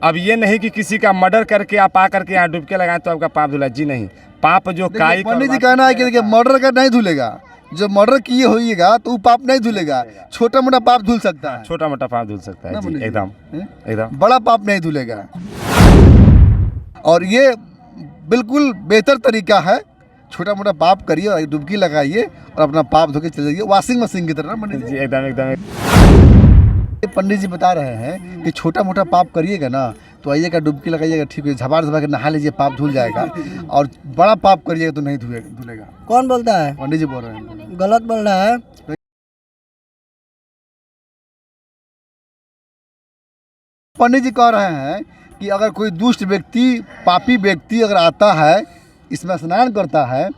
अब ये नहीं कि किसी का मर्डर करके आप आकर के यहाँ डुबके लगाएं तो आपका पाप धुला, जी नहीं। पाप जो काई पंडित जी कहना है कि देखिए मर्डर का नहीं धुलेगा, जो मर्डर किए होइएगा तो वो पाप नहीं धुलेगा, छोटा मोटा पाप धुल सकता है, छोटा मोटा पाप धुल सकता है जी, एकदम एकदम, बड़ा पाप नहीं धुलेगा। और ये बिल्कुल बेहतर तरीका है, छोटा मोटा पाप करिए और डुबकी लगाइए और अपना पाप धो के चले जाइए, वॉशिंग मशीन की तरह। पंडित जी एकदम एकदम, पंडित जी बता रहे हैं कि छोटा मोटा पाप करिएगा ना तो आइएगा डुबकी लगाइएगा, ठीक है, झबार झबा के नहा लीजिए, पाप धुल जाएगा। और बड़ा पाप करिएगा तो नहीं धुलेगा। कौन बोलता है? पंडित जी बोल रहे हैं। गलत बोल रहा है। पंडित जी कह रहे हैं कि अगर कोई दुष्ट व्यक्ति, पापी व्यक्ति अगर आता है, इसमें स्नान करता है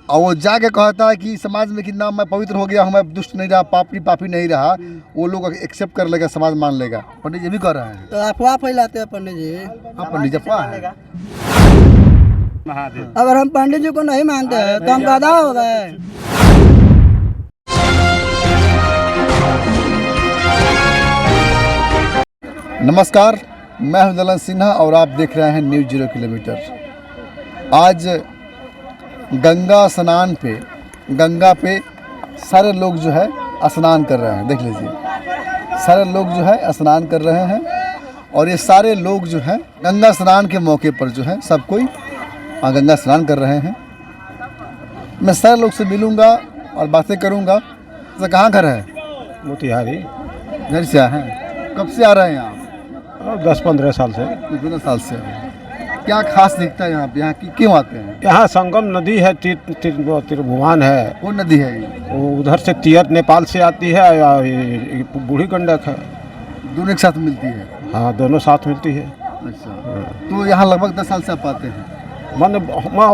और वो जाके कहता है कि समाज में कि ना मैं पवित्र हो गया हूँ, मैं दुष्ट नहीं रहा, पापी नहीं रहा, वो लोग एक्सेप्ट कर लेगा, समाज मान लेगा। पंडित जी भी कह रहे हैं। तो अफवाह फैलाते हैं पंडित जी। हाँ पंडित जी अफवाह है। अगर हम पंडित जी को नहीं मानते हैं तो हम गधा हो गए। नमस्कार, मैं हूं दलन सिन्हा और आप देख रहे हैं न्यूज़ 0 किलोमीटर। आज गंगा पे सारे लोग जो है स्नान कर रहे हैं। देख लीजिए, सारे लोग जो है स्नान कर रहे हैं और ये सारे लोग जो है गंगा स्नान के मौके पर जो है सब कोई गंगा स्नान कर रहे हैं। मैं सारे लोग से मिलूँगा और बातें करूँगा। तो कहाँ घर है? मोतिहारी। घर से आए हैं? कब से आ रहे हैं आप? 10-15 साल से। 15 साल से। क्या खास दिखता है यहाँ पे? यहाँ की क्यों आते हैं? यहाँ संगम नदी है, त्रिभुवन है। कौन नदी है ये? वो उधर से तियर नेपाल से आती है या बूढ़ी गंडक है, दोनों एक साथ मिलती है? हाँ दोनों साथ मिलती है। अच्छा, तो यहाँ लगभग 10 साल से आप आते हैं?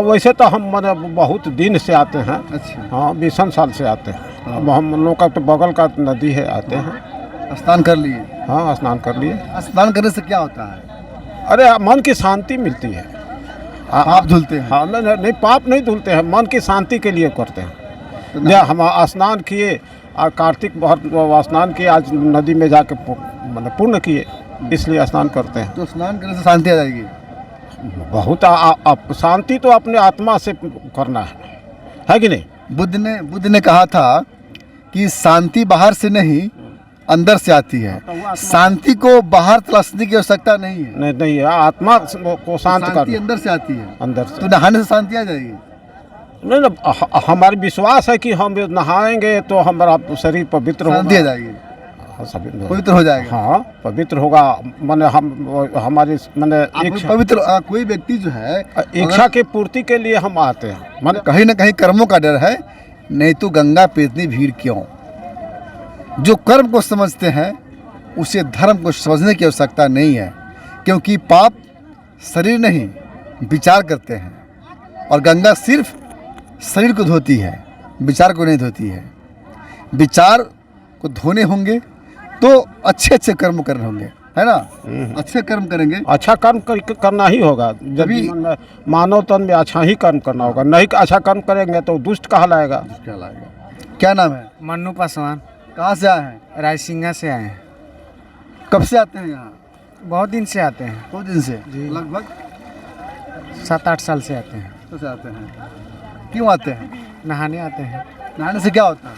वैसे तो हम बहुत दिन से आते हैं। अच्छा। हाँ 20 साल से आते हैं। अब हम लोग का तो बगल का नदी है, आते हैं। स्नान कर लिए? हाँ स्नान कर लिए। स्नान करने से क्या होता है? अरे मन की शांति मिलती है। पाप धुलते हैं? हाँ नहीं, पाप नहीं धुलते हैं, मन की शांति के लिए करते हैं। तो हम स्नान किए, कार्तिक बहुत स्नान किए, आज नदी में जाके मतलब पुण्य किए, इसलिए स्नान करते हैं। तो स्नान करने से शांति आ जाएगी? बहुत शांति तो अपने आत्मा से करना है कि नहीं? बुद्ध ने कहा था कि शांति बाहर से नहीं अंदर से आती है, शांति को बाहर तलाशने की आवश्यकता नहीं है। नहीं, आत्मा को शांत शांति अंदर से आती है, अंदर से। तो नहाने से शांति आ जाएगी? नहीं, हमारा विश्वास है कि हम नहाएंगे तो हमारा शरीर पवित्र होगा, शांति आ जाएगी, पवित्र हो जाएगा। हाँ पवित्र होगा। माने हमारी इच्छा, पवित्र कोई व्यक्ति जो है इच्छा की पूर्ति के लिए हम आते हैं। माने कहीं ना कहीं कर्मों का डर है, नहीं तो गंगा पे इतनी भीड़ क्यों? जो कर्म को समझते हैं उसे धर्म को समझने की आवश्यकता नहीं है, क्योंकि पाप शरीर नहीं विचार करते हैं और गंगा सिर्फ शरीर को धोती है, विचार को नहीं धोती है। विचार को धोने होंगे तो अच्छे अच्छे कर्म करने होंगे, है ना? अच्छे कर्म करेंगे, अच्छा कर्म करना ही होगा। जब मानव तन में अच्छा ही कर्म करना होगा, नहीं अच्छा कर्म करेंगे तो दुष्ट कहलाएगा। क्या नाम है? मन्नू पासवान। कहाँ से आए हैं? रायसिंगा से आए हैं। कब से आते हैं यहाँ? बहुत दिन से आते हैं। बहुत दिन से? जी। लगभग 7-8 साल से आते हैं। तो से आते हैं। क्यों आते हैं? नहाने आते हैं। नहाने से क्या होता है?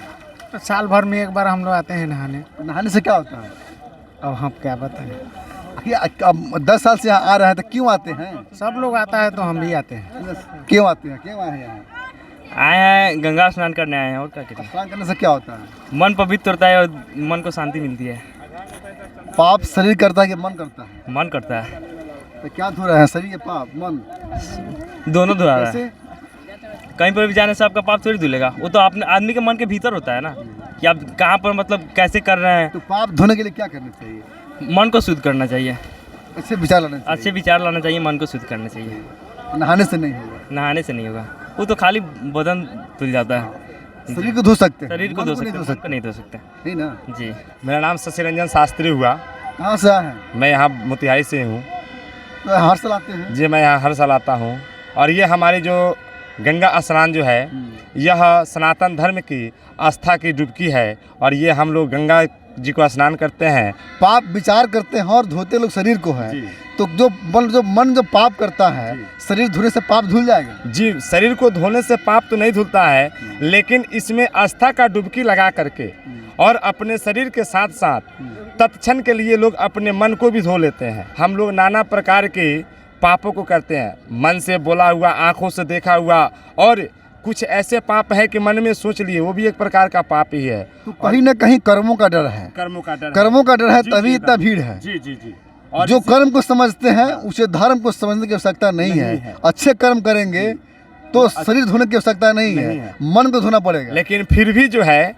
तो साल भर में एक बार हम लोग आते हैं नहाने। नहाने से क्या होता है? अब हम क्या बताएं? 10 साल से यहाँ आ रहे हैं तो क्यों आते हैं? सब लोग आता है तो हम भी आते हैं। क्यों आते हैं? क्यों आए हैं यहाँ? आए हैं गंगा स्नान करने आए हैं, और क्या करें। स्नान करने से क्या होता है? मन पवित्र होता है और मन को शांति मिलती है। पाप शरीर करता है कि मन करता है? मन करता है। तो क्या धो रहे हैं, शरीर या पाप, मन? दोनों धुला रहा है। कैसे? कहीं पर भी जाने से आपका पाप थोड़ी धुलेगा, वो तो अपने आदमी के मन के भीतर होता है ना, कि आप कहाँ पर मतलब कैसे कर रहे हैं। तो पाप धोने के लिए क्या करना चाहिए? मन को शुद्ध करना चाहिए, अच्छे विचार लाना चाहिए। अच्छे विचार लाना चाहिए, मन को शुद्ध करना चाहिए। नहाने से नहीं होगा? नहाने से नहीं होगा, वो तो खाली बदन धुल जाता है। शरीर को धो सकते हैं, शरीर को धो सकते हैं, मन को नहीं धो सकते। नहीं ना? जी। मेरा नाम शशि रंजन शास्त्री हुआ। कहाँ से आए हैं? मैं यहाँ मोतिहारी से हूँ। तो हर साल आते हैं? जी, मैं यहाँ हर साल आता हूँ। और ये हमारी जो गंगा स्नान जो है, यह सनातन धर्म की आस्था की डुबकी है। और ये हम लोग गंगा जी को स्नान करते हैं। पाप विचार करते हैं और धोते लोग शरीर को है। जी। तो जो मन जो पाप करता है, शरीर धोने से पाप धुल जाएगा। जी, शरीर को धोने से पाप तो नहीं धुलता है, लेकिन इसमें आस्था का डुबकी लगा करके और अपने शरीर के साथ साथ तत्क्षण के लिए लोग अपने मन को भी धो लेते हैं। हम लोग नाना प्रकार के पापों को करते हैं, मन से बोला हुआ, आंखों से देखा हुआ, और कुछ ऐसे पाप है कि मन में सोच लिए, वो भी एक प्रकार का पाप ही है। तो कहीं ना कहीं कर्मों का डर है, कर्मों का डर, कर्मों का डर है, जी, तभी जी, इतना भीड़ है। जी जी जी। और जो कर्म को समझते हैं उसे धर्म को समझने की आवश्यकता नहीं नहीं है। है। अच्छे कर्म करेंगे तो शरीर धोने की आवश्यकता नहीं है, मन को धोना पड़ेगा। लेकिन फिर भी जो है,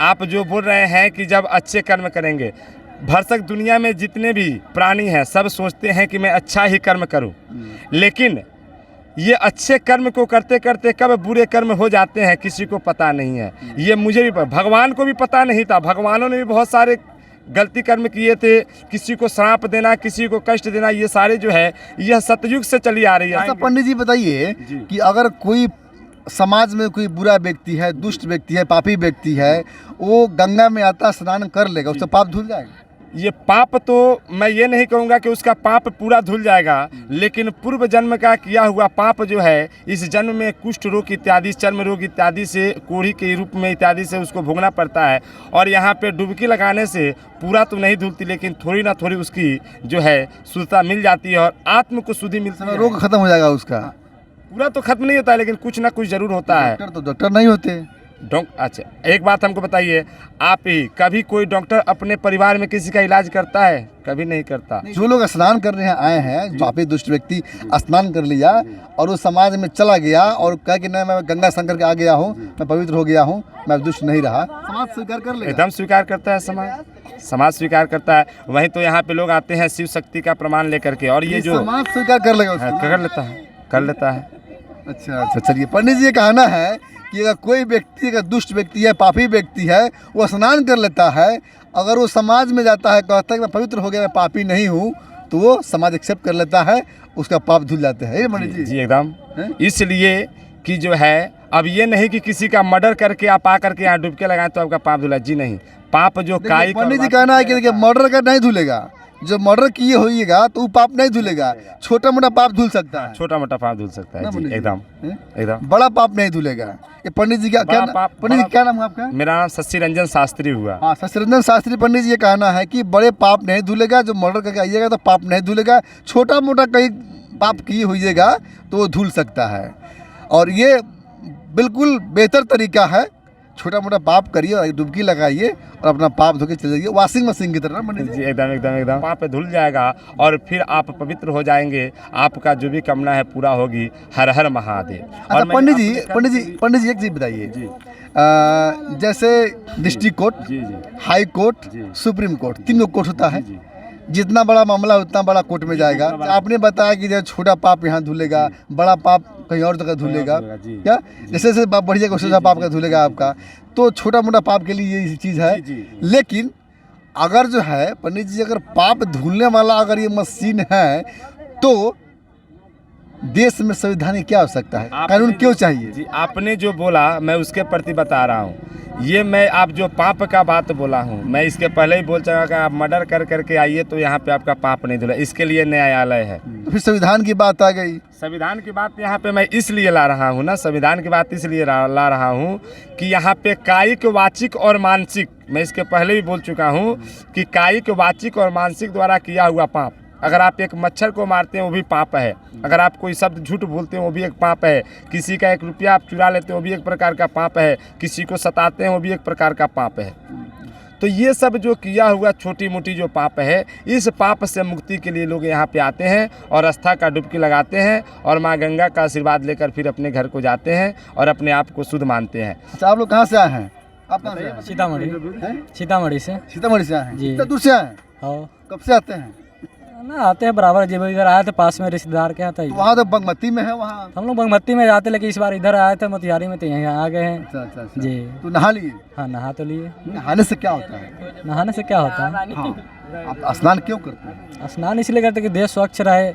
आप जो बोल रहे हैं कि जब अच्छे कर्म करेंगे, भरसक दुनिया में जितने भी प्राणी हैं सब सोचते हैं कि मैं अच्छा ही कर्म करूं, लेकिन ये अच्छे कर्म को करते करते कब बुरे कर्म हो जाते हैं किसी को पता नहीं है। ये मुझे भी भगवान को भी पता नहीं था। भगवानों ने भी बहुत सारे गलती कर्म किए थे, किसी को श्राप देना, किसी को कष्ट देना, ये सारे जो है यह सतयुग से चली आ रही है। अच्छा पंडित जी बताइए कि अगर कोई समाज में कोई बुरा व्यक्ति है, दुष्ट व्यक्ति है, पापी व्यक्ति है, वो गंगा में आता स्नान कर लेगा, उससे पाप धुल जाएगा? ये पाप तो मैं ये नहीं कहूँगा कि उसका पाप पूरा धुल जाएगा, लेकिन पूर्व जन्म का किया हुआ पाप जो है इस जन्म में कुष्ठ रोग इत्यादि, चर्म रोग इत्यादि से, कोढ़ी के रूप में इत्यादि से उसको भोगना पड़ता है। और यहाँ पे डुबकी लगाने से पूरा तो नहीं धुलती, लेकिन थोड़ी ना थोड़ी उसकी जो है शुद्धता मिल जाती है और आत्म को शुद्धि मिलती है। रोग खत्म हो जाएगा उसका? पूरा तो खत्म नहीं होता है, लेकिन कुछ ना कुछ जरूर होता है। डॉक्टर तो डॉक्टर नहीं होते। अच्छा, एक बात हमको बताइए, आप ही कभी कोई डॉक्टर अपने परिवार में किसी का इलाज करता है? कभी नहीं करता। जो लोग स्नान करने आए हैं, पापी दुष्ट व्यक्ति स्नान कर लिया और उस समाज में चला गया और कहा कि नहीं मैं गंगा शंकर के आ गया हूँ, मैं पवित्र हो गया हूँ, मैं दुष्ट नहीं रहा, समाज स्वीकार कर लेगा? एकदम स्वीकार करता है समाज स्वीकार करता है। वहीं तो यहाँ पे लोग आते हैं शिव शक्ति का प्रमाण लेकर के, और ये जो समाज स्वीकार कर लेगा उसको? कर लेता है। अच्छा, चलिए पंडित जी ये कहना है कि अगर कोई व्यक्ति, अगर दुष्ट व्यक्ति है, पापी व्यक्ति है, वो स्नान कर लेता है, अगर वो समाज में जाता है, कहता है कि मैं पवित्र हो गया, मैं पापी नहीं हूँ, तो वो समाज एक्सेप्ट कर लेता है, उसका पाप धुल जाते हैं। पंडित जी जी एकदम। इसलिए कि जो है, अब ये नहीं कि किसी का मर्डर करके आप आकर के यहाँ डुबके लगाएं तो आपका पाप धुला। जी नहीं, पाप जो काई, पंडित जी कहना है कि देखिए मर्डर का नहीं धुलेगा, जो मर्डर किए होइएगा तो वो पाप नहीं धुलेगा, छोटा मोटा पाप धुल सकता है, छोटा मोटा पाप धुल सकता है। जी एकदम, बड़ा पाप नहीं धुलेगा। ये पंडित जी क्या पंडित जी क्या नाम है आपका? मेरा नाम शशि रंजन शास्त्री हुआ। हाँ, शशि रंजन शास्त्री पंडित जी ये कहना है कि बड़े पाप नहीं धुलेगा, जो मर्डर करके आइएगा तो पाप नहीं धुलेगा, छोटा मोटा कहीं पाप किए होइएगा तो वो धुल सकता है। और ये बिल्कुल बेहतर तरीका है, छोटा मोटा पाप करिए और डुबकी लगाइए और अपना पाप धो के चले जाइए, वॉशिंग मशीन की तरह। पंडित जी एकदम पाप धुल जाएगा और फिर आप पवित्र हो जाएंगे, आपका जो भी कामना है पूरा होगी। हर हर महादेव। अच्छा पंडित जी एक चीज़ बताइए जी, जैसे district court, high court, supreme court, तीनों कोर्ट होता है, जितना बड़ा मामला उतना बड़ा कोर्ट में जाएगा। आपने बताया कि जब छोटा पाप यहाँ धुलेगा, बड़ा पाप कहीं और जगह धुलेगा, क्या जैसे जैसे बढ़ जाएगा उससे पाप का धुलेगा आपका, तो छोटा मोटा पाप के लिए ये चीज़ है। लेकिन अगर जो है पंडित जी, अगर पाप धुलने वाला अगर ये मशीन है तो देश में संविधान की क्या आवश्यकता है, कानून क्यों चाहिए? जी आपने जो बोला मैं उसके प्रति बता रहा हूँ। ये मैं आप जो पाप का बात बोला हूँ, मैं इसके पहले ही बोल चुका कि आप मर्डर कर करके आइए तो यहाँ पे आपका पाप नहीं धुला, इसके लिए न्यायालय है। तो फिर संविधान की बात आ गई। संविधान की बात यहाँ पे मैं इसलिए ला रहा हूँ ना, संविधान की बात इसलिए ला रहा हूँ कि यहाँ पे कायिक, वाचिक और मानसिक, मैं इसके पहले भी बोल चुका हूँ कि कायिक, वाचिक और मानसिक द्वारा किया हुआ पाप, अगर आप एक मच्छर को मारते हैं वो भी पाप है, अगर आप कोई शब्द झूठ बोलते हैं वो भी एक पाप है, किसी का 1 रुपया आप चुरा लेते हैं वो भी एक प्रकार का पाप है, किसी को सताते हैं वो भी एक प्रकार का पाप है। तो ये सब जो किया हुआ छोटी मोटी जो पाप है, इस पाप से मुक्ति के लिए लोग यहाँ पे आते हैं और आस्था का डुबकी लगाते हैं और माँ गंगा का आशीर्वाद लेकर फिर अपने घर को जाते हैं और अपने आप को शुद्ध मानते हैं। अच्छा आप लोग कहाँ से आए हैं? आप कहाँ से? सीतामढ़ी से। सीतामढ़ी से आए हैं? जी। कितना दूर से आए हैं? हाँ कब से आते हैं? ना आते हैं बराबर, जब इधर आए थे पास में रिश्तेदार के यहाँ था। तो वहाँ तो बागमती में है, वहाँ हम लोग बागमती में जाते, लेकिन इस बार इधर आए थे मोतिहारी में, तो यहाँ आ गए हैं। अच्छा। जी। तो नहा लिए? हाँ नहा तो लिए। नहाने से क्या होता है? नहाने से क्या होता है? हाँ, आप स्नान क्यों करते हैं? स्नान इसलिए करते कि देह स्वच्छ रहे,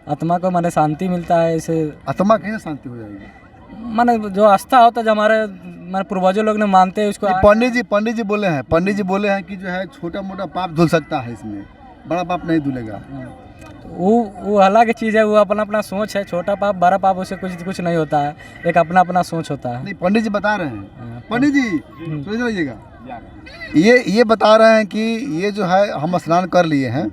आत्मा को माने शांति मिलता है। इसे आत्मा कैसे शांति हो जाएगी? माने जो आस्था होता है जो हमारे माने पूर्वजों लोग ने मानते हैं उसको पंडित जी बोले हैं कि जो है छोटा मोटा पाप धुल सकता है, इसमें बड़ा पाप नहीं धुलेगा। वो अलग चीज़ है, वो अपना अपना सोच है। छोटा पाप बड़ा पाप उससे कुछ नहीं होता है, एक अपना अपना सोच होता है। नहीं, पंडित जी बता रहे हैं, पंडित जी सुन लीजिएगा, ये बता रहे हैं कि ये जो है हम स्नान कर लिए हैं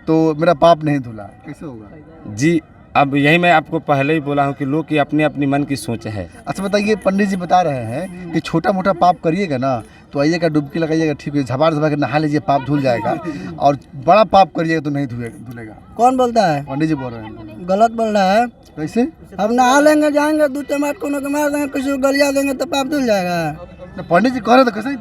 तो मेरा पाप नहीं धुला, कैसे होगा? जी, अब यही मैं आपको पहले ही बोला हूँ कि लोग की अपनी अपनी मन की सोच है। अच्छा बताइए, पंडित जी बता रहे हैं कि छोटा मोटा पाप करिएगा ना तो आइएगा, डुबकी लगाइएगा, ठीक है, झपाट के नहा लीजिए, पाप धुल जाएगा, और बड़ा पाप करिएगा तो नहीं धुलेगा। कौन बोलता है? पंडित जी बोल रहे हैं। गलत बोल रहा है। कैसे? अब नहा लेंगे, जाएंगे, 2 टमाटर कोनो को मार देंगे, किसी को गलिया देंगे तो पाप धुल जाएगा। पंडित जी कह रहे थे कैसे?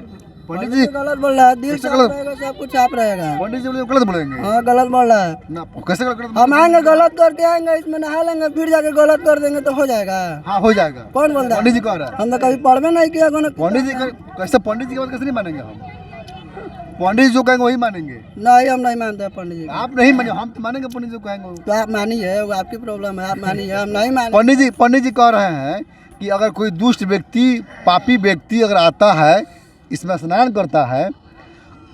पंडित जी गलत बोल रहा है, दिल कैसे साफ गलत? रहेगा, सब कुछ साफ रहेगा। पंडित जी बोले गलत बोलेंगे हाँ, गलत बोल रहा है ना, कैसे गलत? हम आएंगे, गलत करके आएंगे, इसमें नहा लेंगे, फिर जाके गलत कर देंगे तो हो जाएगा। हाँ हो जाएगा। कौन बोलता है? पंडित जी कह रहा है। हम तो कभी पढ़वे नहीं किया। पंडित जी कैसे? पंडित जी की बात कैसे नहीं मानेंगे हम? पंडित जी जो कहेंगे वही मानेंगे। नहीं, हम नहीं मानते हैं पंडित जी। आप नहीं माने, हम तो मानेंगे पंडित जी जो कहेंगे। तो आप मानिए, वो आपकी प्रॉब्लम है, आप मानिए, हम नहीं माने। पंडित जी कह रहे हैं कि अगर कोई दुष्ट व्यक्ति, पापी व्यक्ति अगर आता है, इसमें स्नान करता है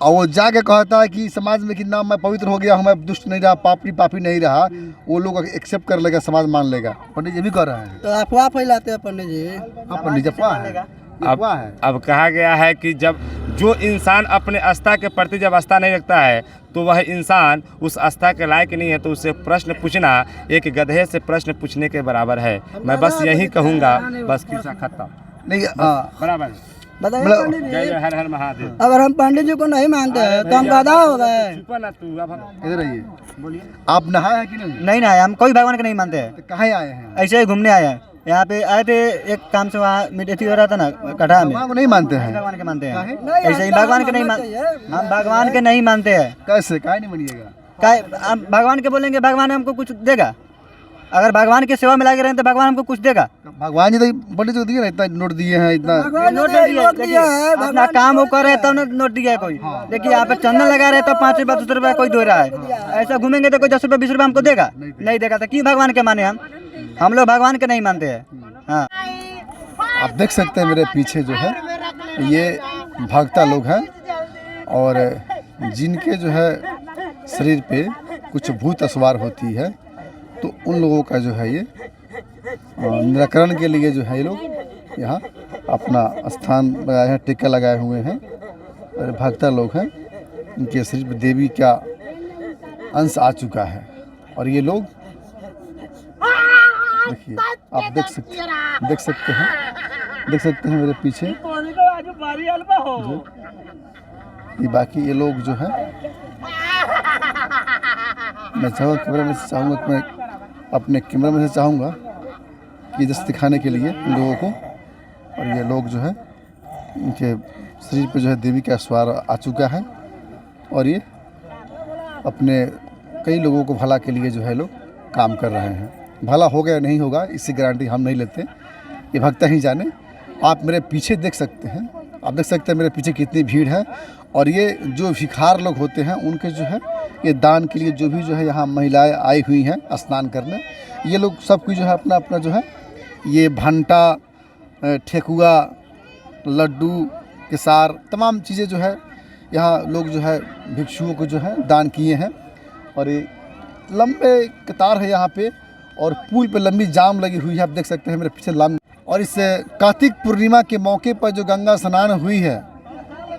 और वो जाके कहता है कि समाज में कि ना मैं पवित्र हो गया हूँ, मैं दुष्ट नहीं रहा, पापी नहीं रहा, वो लोग एक्सेप्ट कर लेगा, समाज मान लेगा। पंडित जी भी कह रहे हैं। तो अफवाह फैलाते हैं पंडित जी। हाँ पंडित जी, अफवाह है। अब कहा गया है कि जब जो इंसान अपने आस्था के प्रति जब आस्था नहीं रखता है तो वह इंसान उस आस्था के लायक नहीं है, तो उससे प्रश्न पूछना एक गधे से प्रश्न पूछने के बराबर है। मैं बस यही कहूँगा, बस किस्सा खत्म। नहीं बराबर। बताइए मतलब- पंडित जी, जय हर हर महादेव। अगर हम पंडित जी को नहीं मानते हैं तो हम गधा हो गए। चुप ना तू, अब हम इधर आइए, बोलिए। आप नहाए हैं कि नहीं? नहीं ना, हम कोई भगवान के नहीं मानते हैं, तो कहाँ आए हैं? ऐसे ही घूमने आए हैं। यहाँ पे आए थे एक काम से, वहाँ मीटिंग हो रहा था ना कटरा में। भगवान को नहीं मानते हैं? भगवान के मानते काहे? हैं, ऐसे ही भगवान के नहीं मानते, हम भगवान के नहीं मानते हैं। कैसे? काहे नहीं मानिएगा? हम भगवान के बोलेंगे भगवान हमको कुछ देगा? अगर भगवान की सेवा में लगे रहे तो भगवान हमको कुछ देगा? भगवान जी तो पंडित जी को दिए ना, इतना नोट दिए हैं, इतना नोट नहीं दिया, देखिए, अपना काम वो कर रहे हैं तब नोट दिया है कोई। देखिए यहाँ पे चंदन लगा रहे हैं तब 5 रुपया 10 रुपया कोई दे रहा है। ऐसा घूमेंगे तो कोई 10 रुपया 20 रुपया हमको देगा? नहीं देगा। तो क्यों भगवान के माने हम लोग भगवान के नहीं मानते हैं। हाँ, आप देख सकते हैं मेरे पीछे जो है ये भक्ता लोग हैं, और जिनके जो है शरीर पे कुछ भूत सवार होती है, तो उन लोगों का जो है ये निराकरण के लिए जो है ये लोग यहाँ अपना स्थान लगाए हैं, टीका लगाए हुए हैं, और भक्ता लोग हैं, इनके शरीर पे देवी का अंश आ चुका है। और ये लोग देखिए, आप देख सकते हैं मेरे पीछे ये बाकी ये लोग जो है, मैं कैमरा में से चाहूँगा कि मैं अपने कैमरा में से चाहूँगा कि जैसे दिखाने के लिए इन लोगों को। और ये लोग जो है इनके शरीर पे जो है देवी का स्वार आ चुका है, और ये अपने कई लोगों को भला के लिए जो है लोग काम कर रहे हैं। भला होगा या नहीं होगा इसकी गारंटी हम नहीं लेते, ये भक्ता ही जाने। आप मेरे पीछे देख सकते हैं, आप देख सकते हैं मेरे पीछे कितनी भीड़ है। और ये जो भिखार लोग होते हैं उनके जो है ये दान के लिए जो भी जो है यहाँ महिलाएं आई हुई हैं स्नान करने, ये लोग सब कुछ जो है अपना अपना जो है ये भंटा, ठेकुआ, लड्डू, केसार, तमाम चीज़ें जो है यहाँ लोग जो है भिक्षुओं को जो है दान किए हैं। और ये लंबे कतार है यहाँ पे, और पुल पे लंबी जाम लगी हुई है, आप देख सकते हैं मेरे पीछे लाम। और इस कार्तिक पूर्णिमा के मौके पर जो गंगा स्नान हुई है,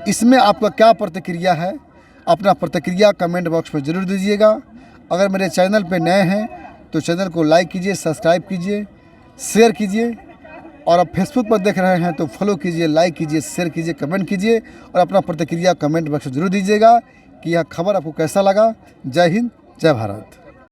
इसमें आपका क्या प्रतिक्रिया है? अपना प्रतिक्रिया कमेंट बॉक्स में ज़रूर दीजिएगा। अगर मेरे चैनल पे नए हैं तो चैनल को लाइक कीजिए, सब्सक्राइब कीजिए, शेयर कीजिए, और आप फेसबुक पर देख रहे हैं तो फॉलो कीजिए, लाइक कीजिए, शेयर कीजिए, कमेंट कीजिए, और अपना प्रतिक्रिया कमेंट बॉक्स में ज़रूर दीजिएगा कि यह खबर आपको कैसा लगा। जय हिंद, जय भारत।